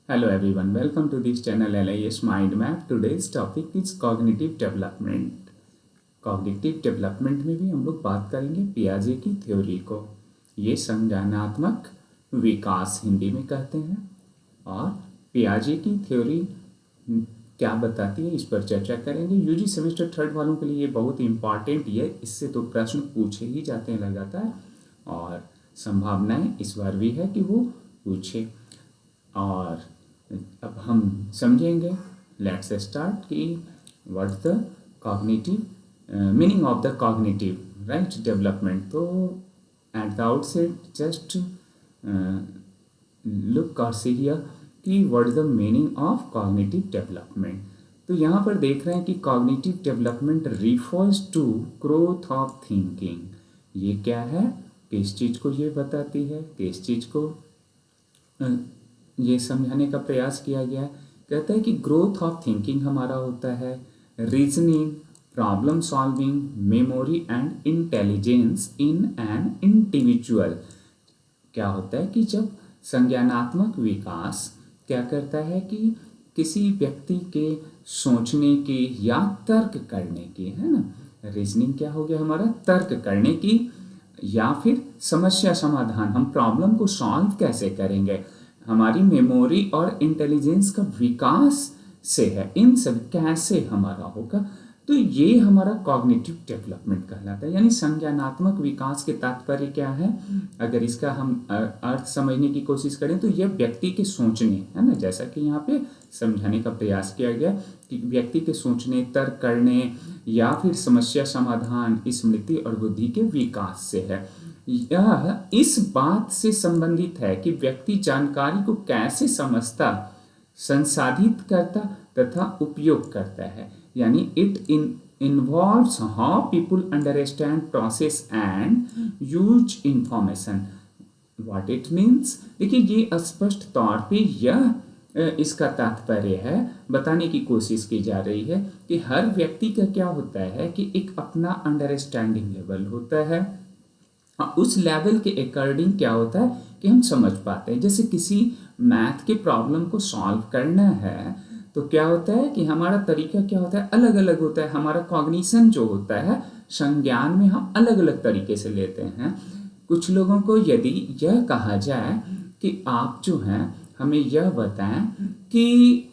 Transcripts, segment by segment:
Hello everyone, welcome to this channel LIS Mind Map. Today's topic is cognitive development. Cognitive development में भी हम लोग बात करेंगे पियाजे की थ्योरी को। ये संज्ञानात्मक विकास हिंदी में कहते हैं और पियाजे की थ्योरी क्या बताती है इस पर चर्चा करेंगे। यूजी सेमेस्टर थर्ड वालों के लिए ये बहुत इंपॉर्टेंट है, इससे तो प्रश्न पूछे ही जाते हैं लगातार और संभावनाएं इस बार भी है कि वो पूछे। और अब हम समझेंगे, लेट्स स्टार्ट कि what the cognitive meaning of the cognitive right development. तो at the outset just look और सी हियर कि what is the meaning of cognitive development. तो यहाँ पर देख रहे हैं कि cognitive development refers to growth of thinking. ये क्या है, किस चीज़ को ये बताती है, किस चीज़ को ये समझाने का प्रयास किया गया है। कहता है कि ग्रोथ ऑफ थिंकिंग हमारा होता है reasoning, problem solving, memory and intelligence in an individual. क्या होता है कि जब संज्ञानात्मक विकास क्या करता है कि किसी व्यक्ति के सोचने की या तर्क करने की, है ना, रीजनिंग क्या हो गया हमारा, तर्क करने की, या फिर समस्या समाधान, हम प्रॉब्लम को सॉल्व कैसे करेंगे, हमारी मेमोरी और इंटेलिजेंस का विकास से है, इन सब कैसे हमारा होगा। तो ये हमारा कॉग्निटिव डेवलपमेंट कहलाता है। यानी संज्ञानात्मक विकास के तात्पर्य क्या है, अगर इसका हम अर्थ समझने की कोशिश करें तो यह व्यक्ति के सोचने, है ना, जैसा कि यहाँ पे समझाने का प्रयास किया गया कि व्यक्ति के सोचने, तर्क करने या फिर समस्या समाधान, स्मृति और बुद्धि के विकास से है। यह इस बात से संबंधित है कि व्यक्ति जानकारी को कैसे समझता, संसाधित करता तथा उपयोग करता है। यानी it involves how people understand, process and use information. What it means, देखिए ये स्पष्ट तौर पे यह इसका तात्पर्य है, बताने की कोशिश की जा रही है कि हर व्यक्ति का क्या होता है कि एक अपना अंडरस्टैंडिंग लेवल होता है, उस लेवल के अकॉर्डिंग क्या होता है कि हम समझ पाते हैं। जैसे किसी मैथ के प्रॉब्लम को सॉल्व करना है तो क्या होता है कि हमारा तरीका क्या होता है, अलग अलग होता है। हमारा कॉग्निशन जो होता है, संज्ञान में हम अलग अलग तरीके से लेते हैं। कुछ लोगों को यदि यह कहा जाए कि आप जो हैं हमें यह बताएं कि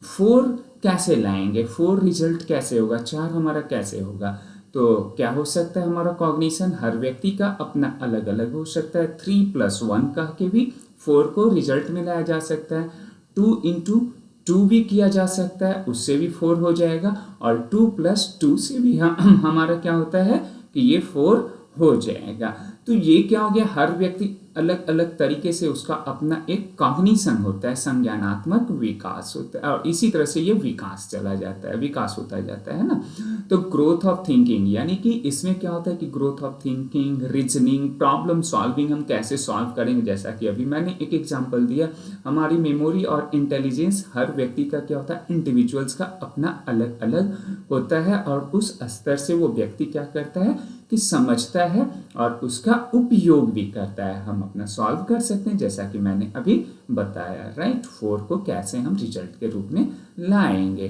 4 कैसे लाएंगे, 4 रिजल्ट कैसे होगा, 4 हमारा कैसे होगा, तो क्या हो सकता है, हमारा कॉग्निशन हर व्यक्ति का अपना अलग अलग हो सकता है। 3 + 1 कह के भी 4 को रिजल्ट में लाया जा सकता है। 2 × 2 भी किया जा सकता है, उससे भी 4 हो जाएगा। और 2 + 2 से भी हमारा क्या होता है कि ये 4 हो जाएगा। तो ये क्या हो गया, हर व्यक्ति अलग अलग तरीके से उसका अपना एक कॉग्निशन होता है, संज्ञानात्मक विकास होता है, और इसी तरह से ये विकास चला जाता है, विकास होता जाता है ना। तो ग्रोथ ऑफ थिंकिंग, यानी कि इसमें क्या होता है कि growth of thinking, reasoning, problem solving, हम कैसे सॉल्व करेंगे, जैसा कि अभी मैंने एक एग्जांपल दिया। हमारी मेमोरी और इंटेलिजेंस हर व्यक्ति का क्या होता है, इंडिविजुअल्स का अपना अलग अलग होता है, और उस स्तर से वो व्यक्ति क्या करता है कि समझता है और उसका उपयोग भी करता है। हम अपना सॉल्व कर सकते हैं, जैसा कि मैंने अभी बताया, राइट। 4 को कैसे हम रिजल्ट के रूप में लाएंगे,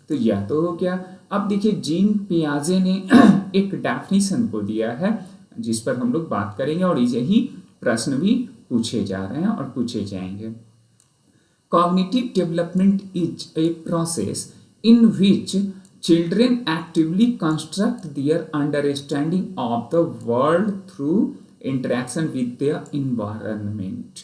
तो यह तो हो गया। अब देखिए जीन पियाजे ने एक डेफिनेशन को दिया है जिस पर हम लोग बात करेंगे, और यही प्रश्न भी पूछे जा रहे हैं और पूछे जाएंगे। Cognitive development is a process in which children actively construct their understanding of the world through interaction with their environment।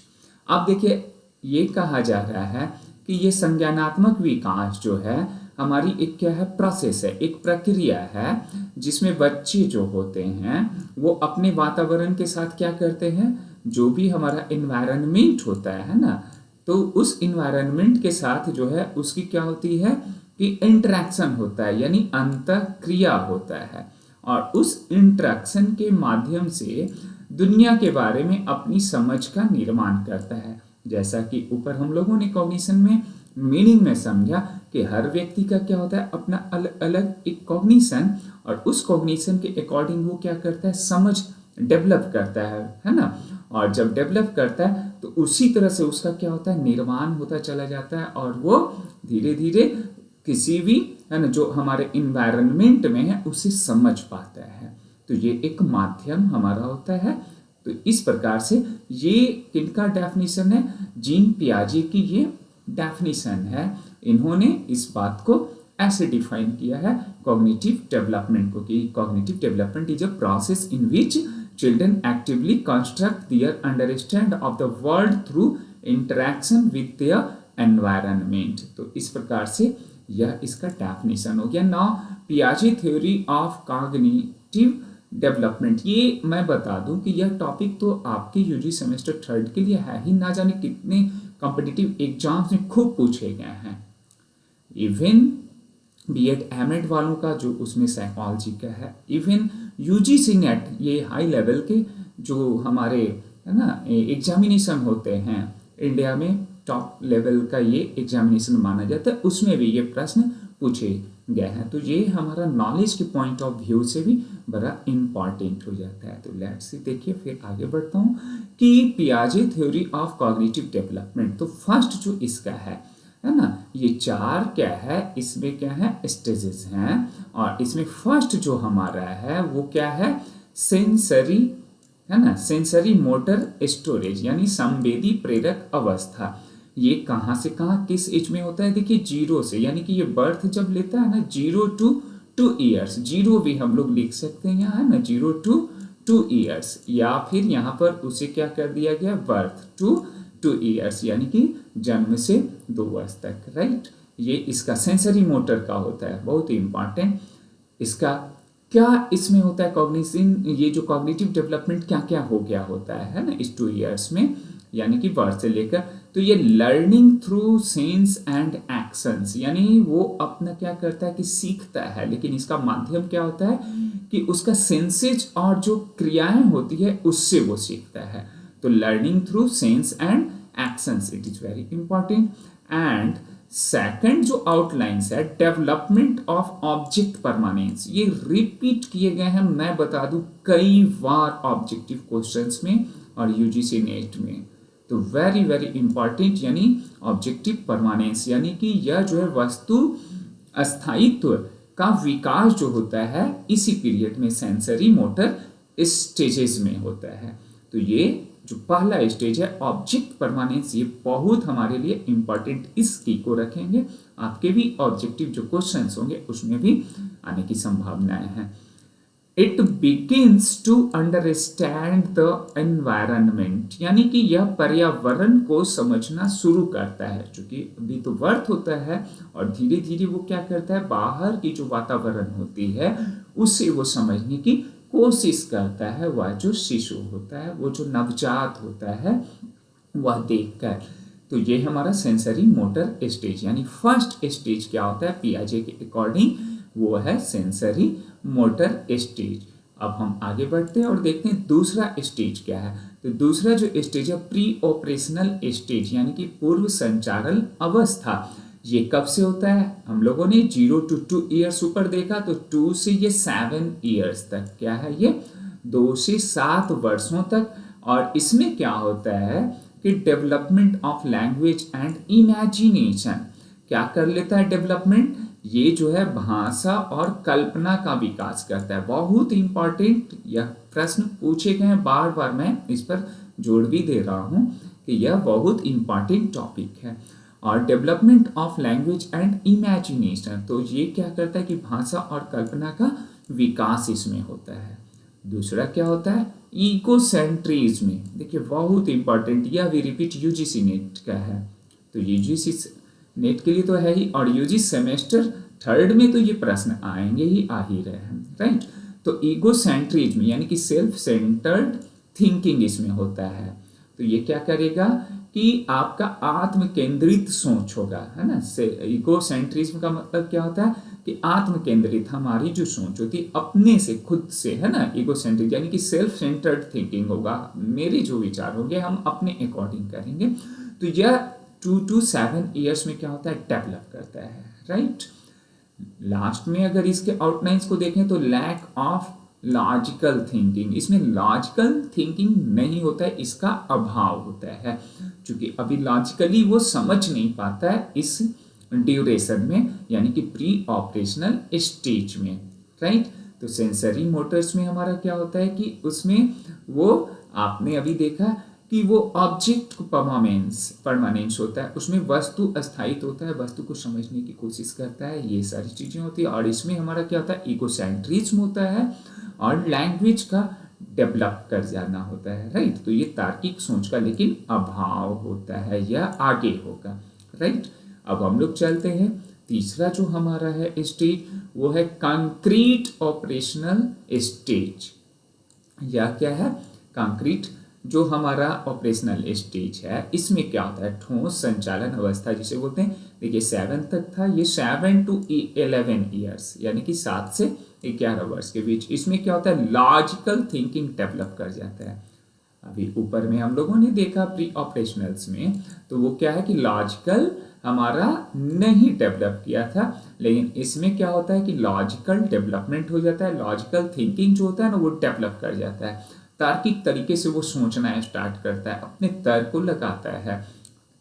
अब देखिए ये कहा जा रहा है कि ये संज्ञानात्मक विकास जो है हमारी एक क्या है, प्रोसेस है, एक प्रक्रिया है, जिसमें बच्चे जो होते हैं वो अपने वातावरण के साथ क्या करते हैं, जो भी हमारा एनवायरनमेंट होता है ना, तो उस इन्वायरमेंट के साथ जो है उसकी क्या होती है कि इंटरेक्शन होता है, यानी अंतःक्रिया होता है, और उस इंटरेक्शन के माध्यम से दुनिया के बारे में अपनी समझ का निर्माण करता है। जैसा कि ऊपर हम लोगों ने कॉग्निशन में मीनिंग में समझा कि हर व्यक्ति का क्या होता है, अपना अलग अलग एक कॉग्निशन, और उस कॉग्निशन के अकॉर्डिंग वो क्या करता है, समझ डेवलप करता है ना। और जब डेवलप करता है तो उसी तरह से उसका क्या होता है, निर्माण होता चला जाता है और वो धीरे धीरे किसी भी, है ना, जो हमारे इन्वायरमेंट में है उसे समझ पाता है। तो ये एक माध्यम हमारा होता है। तो इस प्रकार से ये किनका डेफिनेशन है, जीन पियाजे की ये डेफिनेशन है। इन्होंने इस बात को ऐसे डिफाइन किया है कॉग्निटिव डेवलपमेंट को, कि cognitive development is a process in which children actively construct their understand of the world through interaction with their environment. तो इस प्रकार से यह इसका डेफिनेशन हो गया। नाउ पियाजे थ्योरी ऑफ कॉग्निटिव डेवलपमेंट, ये मैं बता दूं कि यह टॉपिक तो आपके यूजी सेमेस्टर 3 के लिए है ही, ना जाने कितने कॉम्पिटिटिव एग्जाम्स में खूब पूछे गए हैं। इवन बीएड एमएड वालों का जो उसमें साइकोलॉजी का है, इवन यूजीसी नेट, ये हाई लेवल के जो हमारे, है ना, एग्जामिनेशन होते हैं इंडिया में, टॉप लेवल का ये एग्जामिनेशन माना जाता है, उसमें भी ये प्रश्न पूछे गए हैं। तो ये हमारा नॉलेज के पॉइंट ऑफ व्यू से भी बड़ा इम्पॉर्टेंट हो जाता है। तो लेट्स सी, देखिए फिर आगे बढ़ता हूँ कि पियाजे थ्योरी ऑफ कॉग्निटिव डेवलपमेंट। तो फर्स्ट जो इसका है ना, ये 4 क्या है, इसमें क्या है, स्टेजेस हैं। और इसमें फर्स्ट जो हमारा है वो क्या है, सेंसरी, है ना, सेंसरी मोटर स्टोरेज, यानी संवेदी प्रेरक अवस्था। ये कहाँ से कहाँ किस एज में होता है, देखिए 0 से, यानी कि ये बर्थ जब लेता है ना 0 to 2 ईयर्स, 0 भी हम लोग लिख सकते हैं यहाँ, है ना, 0 to 2 ईयर्स, या फिर यहाँ पर उसे क्या कर दिया गया, बर्थ टू 2 ईयर्स, यानी कि जन्म से 2 वर्ष तक, राइट। ये इसका सेंसरी मोटर का होता है, बहुत ही इंपॉर्टेंट। इसका क्या इसमें होता है, कॉग्निशन, ये जो कॉग्निटिव डेवलपमेंट क्या क्या हो गया होता है ना इस 2 ईयर्स में, यानी कि बर्थ से लेकर। तो ये learning through sense and actions, यानी वो अपना क्या करता है कि सीखता है, लेकिन इसका माध्यम क्या होता है कि उसका सेंसेज और जो क्रियाएं होती है उससे वो सीखता है। तो learning through sense and actions, it is very important. And second जो आउटलाइंस है, डेवलपमेंट ऑफ ऑब्जेक्ट परमानेंस, ये रिपीट किए गए हैं, मैं बता दूं कई बार ऑब्जेक्टिव क्वेश्चंस में और यूजीसी नेट में। तो वेरी वेरी इंपॉर्टेंट, यानी ऑब्जेक्टिव परमानेंस, यानी कि यह जो है वस्तु अस्थायित्व का विकास जो होता है इसी पीरियड में सेंसरी मोटर स्टेजेस में होता है। तो ये जो पहला स्टेज है ऑब्जेक्ट परमानेंस, ये बहुत हमारे लिए इंपॉर्टेंट, इसकी को रखेंगे, आपके भी ऑब्जेक्टिव जो क्वेश्चंस होंगे उसमें भी आने की संभावनाएं हैं। It begins to understand the environment, यानी कि यह पर्यावरण को समझना शुरू करता है, क्योंकि अभी तो बर्थ होता है और धीरे धीरे वो क्या करता है, बाहर की जो वातावरण होती है उससे वो समझने की कोशिश करता है, वह जो शिशु होता है, वो जो नवजात होता है, वह देखकर। तो ये हमारा सेंसरी मोटर स्टेज, यानी फर्स्ट स्टेज क्या होता है पियाजे के अकॉर्डिंग, वो है सेंसरी मोटर स्टेज। अब हम आगे बढ़ते हैं और देखते हैं दूसरा स्टेज क्या है। तो दूसरा जो स्टेज है प्री ऑपरेशनल स्टेज, यानी कि पूर्व संचारण अवस्था। ये कब से होता है, हम लोगों ने 0 to 2 ईयर्स ऊपर देखा, तो 2 से ये 7 ईयर्स तक, क्या है ये 2 से 7 वर्षों तक। और इसमें क्या होता है कि development of language and imagination, क्या कर लेता है डेवलपमेंट, ये जो है भाषा और कल्पना का विकास करता है। बहुत इंपॉर्टेंट यह प्रश्न पूछे गए हैं, बार बार मैं इस पर जोड़ भी दे रहा हूं कि यह बहुत इंपॉर्टेंट टॉपिक है। और development of language and imagination, तो ये क्या करता है कि भाषा और कल्पना का विकास इसमें होता है। दूसरा क्या होता है इकोसेंट्रिज्म, देखिए बहुत इंपॉर्टेंट, यह भी रिपीट यूजीसी नेट का है। तो यूजीसी नेट के लिए तो है ही, और यूजी सेमेस्टर 3 में तो ये प्रश्न आएंगे ही, आ ही रहे हैं, राइट। तो ईगोसेंट्रिज्म यानी कि सेल्फ सेंटर्ड थिंकिंग इसमें होता है। तो ये क्या करेगा कि आपका आत्म केंद्रित सोच होगा, है ना। इगोसेंट्रिज्म का मतलब क्या होता है कि आत्म केंद्रित हमारी जो सोच होती है अपने से, खुद से, है ना। इगोसेंट्रिक यानी कि सेल्फ सेंटर्ड थिंकिंग होगा, मेरे जो विचार होंगे हम अपने अकॉर्डिंग करेंगे। तो यह 2 to 7 ईयर्स में क्या होता है डेवलप करता है, राइट। लास्ट में अगर इसके आउटलाइंस को देखें तो लैक ऑफ लॉजिकल थिंकिंग, इसमें लॉजिकल थिंकिंग नहीं होता है, इसका अभाव होता है, क्योंकि अभी लॉजिकली वो समझ नहीं पाता है इस ड्यूरेशन में, यानी कि प्री ऑपरेशनल स्टेज में, राइट। तो सेंसरी मोटर्स में हमारा क्या होता है कि उसमें वो आपने अभी देखा कि वो ऑब्जेक्ट परमानेंस होता है, उसमें वस्तु अस्थायित्व होता है, वस्तु को समझने की कोशिश करता है, ये सारी चीज़ें होती है। और इसमें हमारा क्या होता है, इकोसेंट्रिज्म होता है और लैंग्वेज का डेवलप कर जाना होता है, राइट। तो ये तार्किक सोच का लेकिन अभाव होता है, यह आगे होगा, राइट। अब हम लोग चलते हैं, तीसरा जो हमारा है स्टेज वो है कंक्रीट ऑपरेशनल स्टेज। या क्या है, कंक्रीट जो हमारा ऑपरेशनल स्टेज है, इसमें क्या होता है, ठोस संचालन अवस्था जिसे बोलते हैं। देखिए 7 तक था, ये 7 to 11 ईयर्स, यानी कि 7 से 11 वर्ष के बीच, इसमें क्या होता है, लॉजिकल थिंकिंग डेवलप कर जाता है। अभी ऊपर में हम लोगों ने देखा प्री ऑपरेशनल्स में, तो वो क्या है कि लॉजिकल हमारा नहीं डेवलप किया था, लेकिन इसमें क्या होता है कि लॉजिकल डेवलपमेंट हो जाता है, लॉजिकल थिंकिंग जो होता है ना वो डेवलप कर जाता है, तार्किक तरीके से वो सोचना स्टार्ट करता है, अपने तर्क को लगाता है।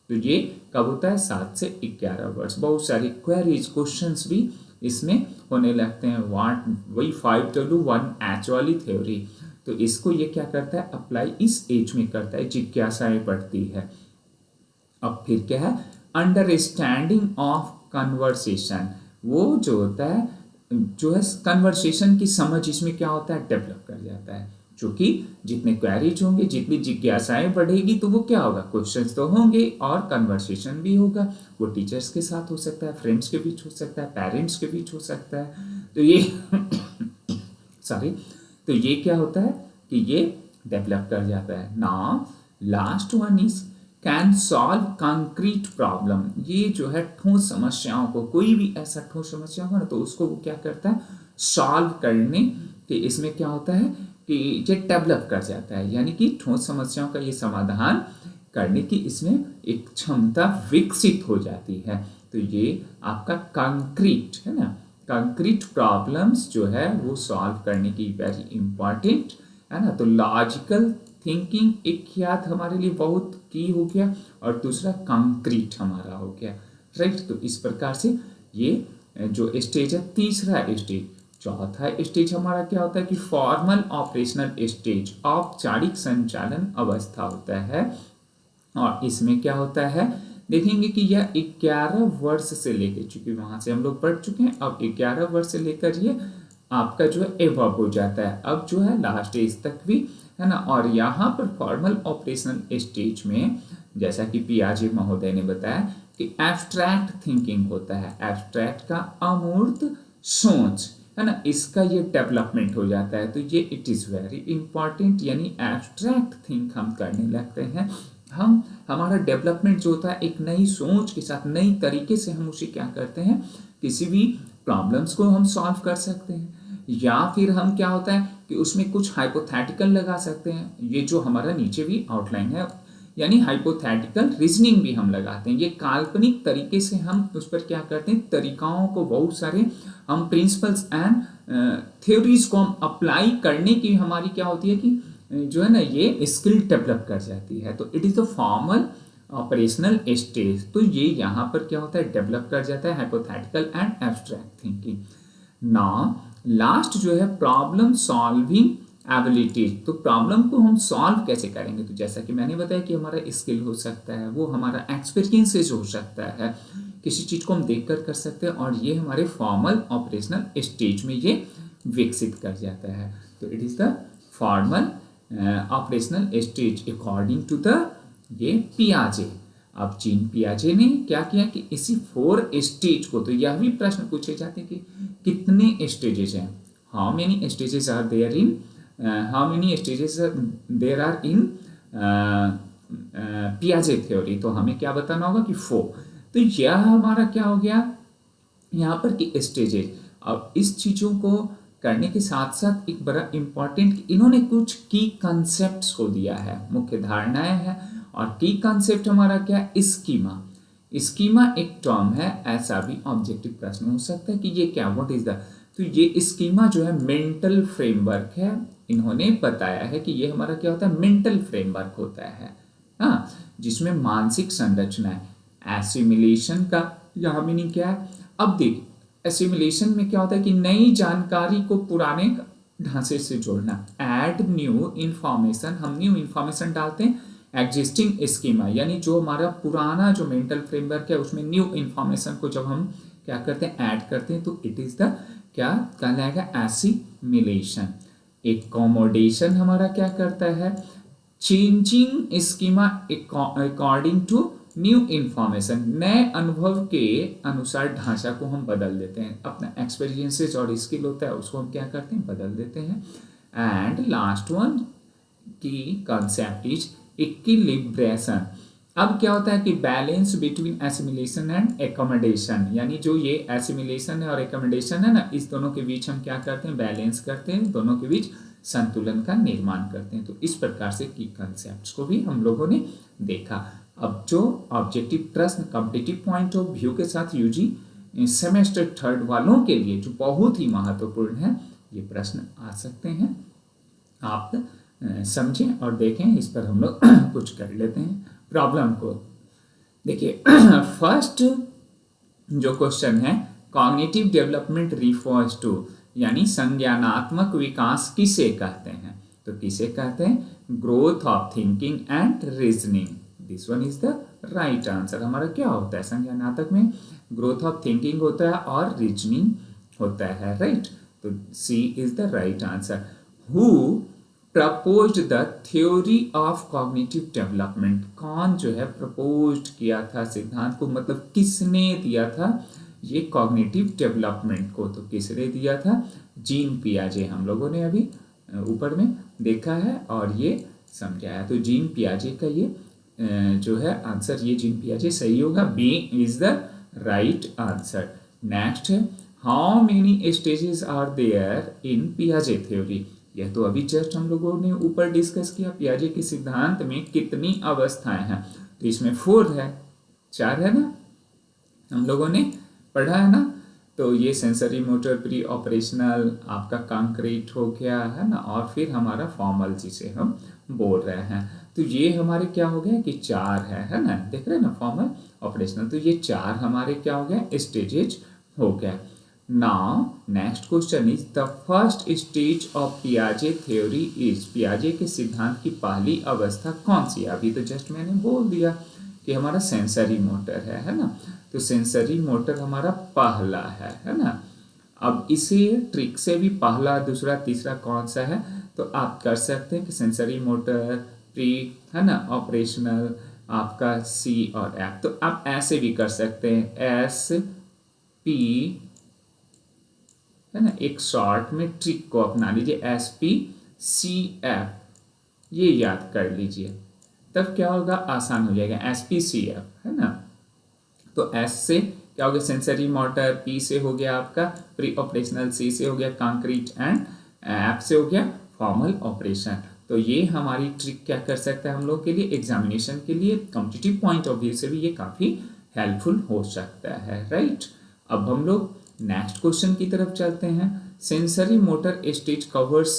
तो ये कब होता है, 7 से 11 वर्ष। बहुत सारी क्वेरीज क्वेश्चंस भी इसमें होने लगते हैं, वही 5W1H वाली थ्योरी। तो इसको ये क्या करता है, अप्लाई इस एज में करता है, जिज्ञासाएं बढ़ती है। अब फिर क्या है, अंडरस्टैंडिंग ऑफ कन्वर्सेशन, वो जो होता है, जो है कन्वर्सेशन की समझ इसमें क्या होता है, डेवलप कर जाता है। क्योंकि जितने क्वेरीज होंगे, जितनी जिज्ञासाएं बढ़ेगी, तो वो क्या होगा, क्वेश्चंस तो होंगे और कन्वर्सेशन भी होगा। वो टीचर्स के साथ हो सकता है, फ्रेंड्स के बीच हो सकता है, पेरेंट्स के बीच हो सकता है। तो ये सॉरी, तो ये क्या होता है कि ये डेवलप कर जाता है। Now last one is can solve concrete problem. ये जो है ठोस समस्याओं को, कोई भी ऐसा ठोस समस्या हो ना, तो उसको वो क्या करता है, सॉल्व करने के, इसमें क्या होता है कि ये डेवलप कर जाता है, यानी कि ठोस समस्याओं का ये समाधान करने की इसमें एक क्षमता विकसित हो जाती है। तो ये आपका कंक्रीट है ना, कंक्रीट प्रॉब्लम्स जो है वो सॉल्व करने की वेरी इंपॉर्टेंट है ना। तो लॉजिकल थिंकिंग एक याद हमारे लिए बहुत की हो गया, और दूसरा कंक्रीट हमारा हो गया, राइट। तो इस प्रकार से ये जो स्टेज है, तीसरा स्टेज। चौथा स्टेज हमारा क्या होता है कि फॉर्मल ऑपरेशनल स्टेज, औपचारिक संचालन अवस्था होता है। और इसमें क्या होता है, देखेंगे कि यह 11 वर्ष से लेकर, चूंकि वहां से हम लोग पढ़ चुके हैं, अब 11 वर्ष से लेकर ये आपका जो है एवॉव हो जाता है, अब जो है लास्ट एज तक भी है ना। और यहाँ पर फॉर्मल ऑपरेशनल स्टेज में, जैसा कि पियाजे महोदय ने बताया कि एब्स्ट्रैक्ट थिंकिंग होता है, एब्स्ट्रैक्ट का अमूर्त सोच है ना, इसका ये डेवलपमेंट हो जाता है। तो ये इट इज़ वेरी इंपॉर्टेंट, यानी एब्स्ट्रैक्ट थिंक हम करने लगते हैं, हम हमारा डेवलपमेंट जो होता है एक नई सोच के साथ, नई तरीके से हम उसे क्या करते हैं, किसी भी प्रॉब्लम्स को हम सॉल्व कर सकते हैं, या फिर हम क्या होता है कि उसमें कुछ हाइपोथेटिकल लगा सकते हैं। ये जो हमारा नीचे भी आउटलाइन है, यानी हाइपोथेटिकल रीजनिंग भी हम लगाते हैं, ये काल्पनिक तरीके से हम उस पर क्या करते हैं, तरीकाओं को, बहुत सारे हम प्रिंसिपल्स एंड थ्योरीज को हम अप्लाई करने की हमारी क्या होती है कि जो है ना ये स्किल डेवलप कर जाती है। तो it is the formal operational stage. तो ये यहाँ पर क्या होता है, डेवलप कर जाता है hypothetical and abstract thinking. Now last जो है प्रॉब्लम सॉल्विंग एबिलिटी। तो प्रॉब्लम को हम सॉल्व कैसे करेंगे, तो जैसा कि मैंने बताया कि हमारा स्किल हो सकता है, वो हमारा एक्सपीरियंसेस हो सकता है, किसी चीज़ को हम देखकर कर सकते हैं, और ये हमारे फॉर्मल ऑपरेशनल स्टेज में ये विकसित कर जाता है। तो it is the formal operational stage according to the ये पियाजे। अब जीन पियाजे ने क्या किया कि इसी 4 स्टेज को, तो यह भी प्रश्न पूछे जाते हैं कि कितने स्टेजेस हैं, how many stages are there in, how many stages there are in पियाजे थ्योरी। तो हमें क्या बताना होगा कि 4। तो यह हमारा क्या हो गया यहाँ पर कि स्टेजेस। अब इस चीज़ों को करने के साथ साथ एक बड़ा इम्पॉर्टेंट, इन्होंने कुछ की कंसेप्ट्स को दिया है, मुख्य धारणाएं हैं, और की कंसेप्ट हमारा क्या है, स्कीमा। स्कीमा एक टर्म है, ऐसा भी ऑब्जेक्टिव प्रश्न हो सकता है कि ये क्या, व्हाट इज द तो ये स्कीमा जो है मेंटल फ्रेमवर्क है, इन्होंने बताया है कि ये हमारा क्या होता है, मेंटल फ्रेमवर्क होता है, हाँ, जिसमें मानसिक संरचना है। एसिमिलेशन का यहाँ मीनिंग क्या है, अब देखिए एसिमिलेशन में क्या होता है कि नई जानकारी को पुराने ढांचे से जोड़ना, ऐड न्यू इंफॉर्मेशन, हम न्यू इंफॉर्मेशन डालते हैं एग्जिस्टिंग स्कीमा, यानी जो हमारा पुराना जो मेंटल फ्रेमवर्क है उसमें न्यू इंफॉर्मेशन को जब हम क्या करते हैं, ऐड करते हैं, तो इट इज द क्या कहलाएगा, एसिमिलेशन। एकोमोडेशन हमारा क्या करता है, changing schema according to new information, नए अनुभव के अनुसार ढांचा को हम बदल देते हैं, अपना एक्सपीरियंसेस और स्किल होता है उसको हम क्या करते हैं, बदल देते हैं। एंड लास्ट वन की कॉन्सेप्ट इज इक्विलिब्रेशन। अब क्या होता है कि balance between assimilation and accommodation, यानी जो ये एसिमिलेशन है और एकोमोडेशन है ना, इस दोनों के बीच हम क्या करते हैं, बैलेंस करते हैं, दोनों के बीच संतुलन का निर्माण करते हैं। तो इस प्रकार से की कॉन्सेप्ट्स को भी हम लोगों ने देखा। अब जो ऑब्जेक्टिव प्रश्न कॉम्पिटिटिव पॉइंट ऑफ व्यू के साथ यूजी सेमेस्टर थर्ड वालों के लिए जो बहुत ही महत्वपूर्ण है, ये प्रश्न आ सकते हैं, आप समझें और देखें, इस पर हम लोग कुछ कर लेते हैं प्रॉब्लम को। देखिए फर्स्ट जो क्वेश्चन है, कॉग्निटिव डेवलपमेंट रिफर्स टू, यानी संज्ञानात्मक विकास किसे कहते हैं, तो किसे कहते हैं, growth of thinking and reasoning, this one is the right answer. हमारा क्या होता है, संज्ञानात्मक में ग्रोथ ऑफ थिंकिंग होता है और रीजनिंग होता है, राइट, तो C is the right answer. Who proposed the theory of cognitive development, कौन जो है प्रपोज्ड किया था सिद्धांत को, मतलब किसने दिया था ये कॉग्निटिव डेवलपमेंट को, तो किसने दिया था, जीन पियाजे, हम लोगों ने अभी ऊपर में देखा है और ये समझाया, तो जीन पियाजे का ये जो है आंसर, ये जीन पियाजे सही होगा, B is the right answer. Next है, how many stages are there in पियाजे थ्योरी, यह तो अभी जस्ट हम लोगों ने ऊपर डिस्कस किया, पियाजे के सिद्धांत में कितनी अवस्थाएं हैं, तो इसमें 4 है, 4 है ना, हम लोगों ने पढ़ा है ना, तो ये सेंसरी मोटर प्री ऑपरेशनल आपका कंक्रीट हो गया है ना, और फिर हमारा फॉर्मल जिसे हम बोल रहे हैं, तो ये हमारे क्या हो गया कि 4 है ना, देख रहे हैं ना, फॉर्मल ऑपरेशनल, तो ये 4 हमारे क्या हो गया, स्टेजेज हो गया। Now next question is the first stage of पियाजे थ्योरी इज, पियाजे के सिद्धांत की पहली अवस्था कौन सी है, अभी तो जस्ट मैंने बोल दिया कि हमारा सेंसरी मोटर है ना, तो सेंसरी मोटर हमारा पहला है ना। अब इसी ट्रिक से भी पहला दूसरा तीसरा कौन सा है, तो आप कर सकते हैं कि सेंसरी मोटर प्री है ना ऑपरेशनल आपका सी और एफ, तो आप ऐसे भी कर सकते हैं, एस पी है ना, एक शॉर्ट में ट्रिक को अपना लीजिए, एस पी सी एफ, ये याद कर लीजिए, तब क्या होगा, आसान हो जाएगा, एस पी सी एफ है ना, तो एस से क्या हो गया, सेंसरी मोटर, पी से हो गया आपका प्री ऑपरेशनल, सी से हो गया कंक्रीट एंड एफ से हो गया फॉर्मल ऑपरेशन। तो ये हमारी ट्रिक क्या कर सकता है हम लोग के लिए, एग्जामिनेशन के लिए कॉम्पिटिटिव पॉइंट ऑफ व्यू से भी ये काफ़ी हेल्पफुल हो सकता है, राइट। अब हम लोग नेक्स्ट क्वेश्चन की तरफ चलते हैं, सेंसरी मोटर स्टेज कवर्स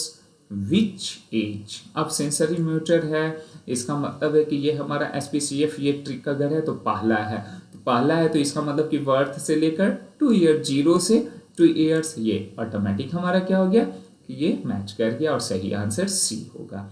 विच एज। अब सेंसरी मोटर है, इसका मतलब है कि ये हमारा एसपीसीएफ ये ट्रिक अगर है तो पहला है, तो पहला है तो इसका मतलब कि बर्थ से लेकर 2 ईयर, 0 से 2 ईयर्स, ये ऑटोमेटिक हमारा क्या हो गया कि ये मैच कर गया और सही आंसर सी होगा।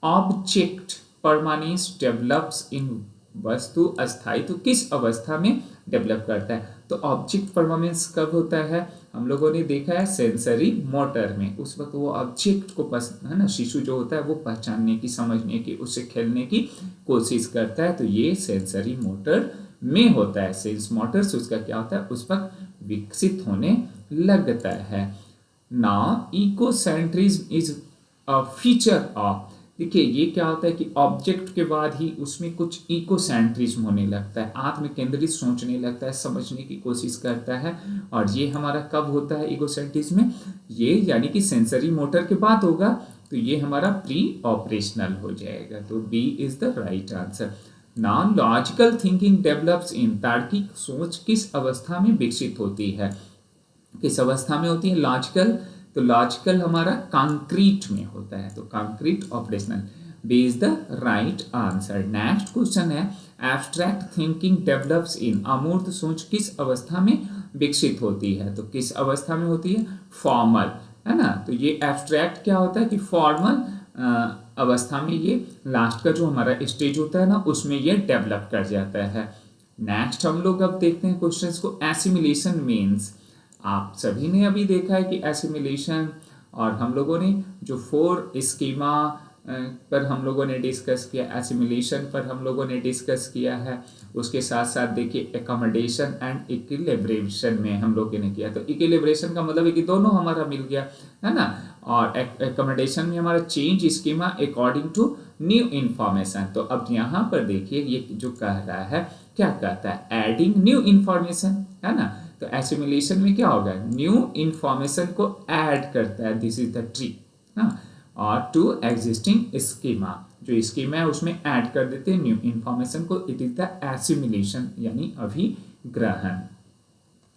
ऑब्जेक्ट परमानेंस डेवलप्स इन, वस्तु अस्थायित्व किस अवस्था में डेवलप करता है, तो ऑब्जेक्ट परफॉर्मेंस कब होता है, हम लोगों ने देखा है सेंसरी मोटर में, उस वक्त वो ऑब्जेक्ट को है ना, शिशु जो होता है वो पहचानने की, समझने की, उससे खेलने की कोशिश करता है, तो ये सेंसरी मोटर में होता है, सेंस मोटर्स उसका क्या होता है उस वक्त विकसित होने लगता है। Now egocentrism is a feature of, देखिए ये क्या होता है कि ऑब्जेक्ट के बाद ही उसमें कुछ इकोसेंट्रिज्म होने लगता है, आत्म केंद्रित सोचने लगता है, समझने की कोशिश करता है, और ये हमारा कब होता है इकोसेंट्रिज्म में, ये यानी कि सेंसरी मोटर के बाद होगा, तो ये हमारा प्री ऑपरेशनल हो जाएगा, तो B is the right answer. Non logical thinking develops in, तार्किक सोच किस अवस्था में विकसित होती है, किस अवस्था में होती है? लॉजिकल। तो लॉजिकल हमारा कंक्रीट में होता है, तो concrete operational. B is the right answer. Next question है, एब्स्ट्रैक्ट थिंकिंग डेवलप्स इन, अमूर्त सोच किस अवस्था में विकसित होती है? तो किस अवस्था में होती है? फॉर्मल, है ना। तो ये एब्स्ट्रैक्ट क्या होता है कि फॉर्मल अवस्था में ये लास्ट का जो हमारा स्टेज होता है ना, उसमें ये डेवलप कर जाता है। नेक्स्ट हम लोग अब देखते हैं क्वेश्चंस को। एसिमिलेशन मीन्स, आप सभी ने अभी देखा है कि एसिमिलेशन, और हम लोगों ने जो 4 स्कीमा पर हम लोगों ने डिस्कस किया, एसिमिलेशन पर हम लोगों ने डिस्कस किया है। उसके साथ साथ देखिए एकोमोडेशन एंड इक्विलिब्रेशन में हम लोगों ने किया। तो इक्विलिब्रेशन का मतलब है कि दोनों हमारा मिल गया, है ना। और एकोमोडेशन में हमारा change schema according to new information. तो अब यहाँ पर देखिए ये जो कह रहा है, क्या कहता है? एडिंग न्यू इंफॉर्मेशन, है ना। तो एसिमिलेशन में क्या होगा? न्यू इंफॉर्मेशन को ऐड करता है, दिस इज द ट्रिक, हाँ। और टू एग्जिस्टिंग स्कीमा, जो स्कीमा है उसमें ऐड कर देते हैं न्यू इंफॉर्मेशन को, इट इज द एसिमिलेशन यानी अभिग्रहण।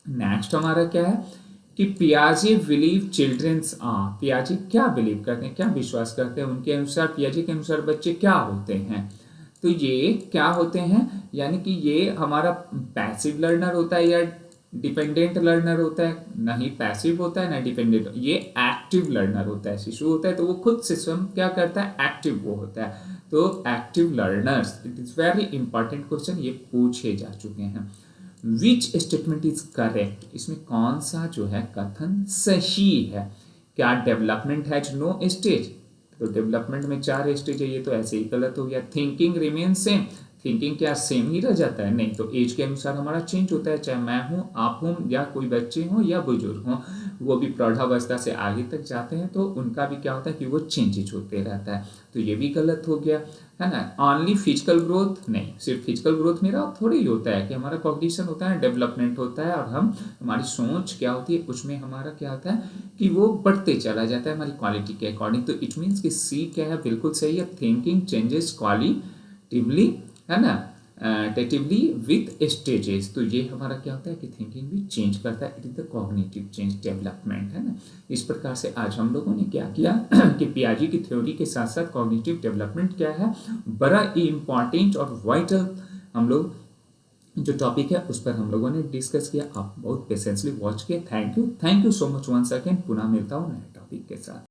नेक्स्ट हमारा क्या है कि पियाजे बिलीव चिल्ड्रंस आर, पियाजे क्या बिलीव करते हैं, क्या विश्वास करते हैं? उनके अनुसार, पियाजे के अनुसार बच्चे क्या होते हैं? तो ये क्या होते हैं, यानी कि ये हमारा पैसिव लर्नर होता है या डिपेंडेंट लर्नर होता है? नहीं पैसिव होता है ना डिपेंडेंट, ये एक्टिव लर्नर होता है। शिशु होता है तो वो खुद से स्वयं क्या करता है? एक्टिव वो होता है। तो active learners, it is very important question, ये पूछे जा चुके हैं। विच स्टेटमेंट इज करेक्ट, इसमें कौन सा जो है कथन सही है? क्या डेवलपमेंट हैज नो स्टेज? तो डेवलपमेंट में 4 स्टेज है, ये तो ऐसे ही गलत हो गया। थिंकिंग रिमेन सेम, थिंकिंग क्या सेम ही रह जाता है? नहीं, तो एज के अनुसार हमारा चेंज होता है, चाहे मैं हूँ, आप हूँ, या कोई बच्चे हों या बुजुर्ग हों, वो भी प्रौढ़ावस्था से आगे तक जाते हैं तो उनका भी क्या होता है कि वो चेंजेज होते रहता है। तो ये भी गलत हो गया, है ना। ओनली फिजिकल ग्रोथ, नहीं, सिर्फ फिजिकल ग्रोथ मेरा थोड़ी ही होता है कि हमारा कॉग्निशन होता है, डेवलपमेंट होता है, और हम हमारी सोच क्या होती है उसमें हमारा क्या होता है कि वो बढ़ते चला जाता है हमारी क्वालिटी के अकॉर्डिंग। तो इट मीन्स कि सी क्या है? बिल्कुल सही है। थिंकिंग चेंजेस क्वालिटिवली, है ना, टेटिवली विथ स्टेजेस। तो ये हमारा क्या होता है कि थिंकिंग भी चेंज करता है, it is the cognitive change development, है ना। इस प्रकार से आज हम लोगों ने क्या किया कि पियाजे की थ्योरी के साथ साथ कॉग्निटिव डेवलपमेंट क्या है, बड़ा इंपॉर्टेंट और वाइटल हम लोग जो टॉपिक है उस पर हम लोगों ने डिस्कस किया। आप बहुत पेशेंसली वॉच किए, thank you so much once again. पुनः मिलता हूँ नए टॉपिक के साथ।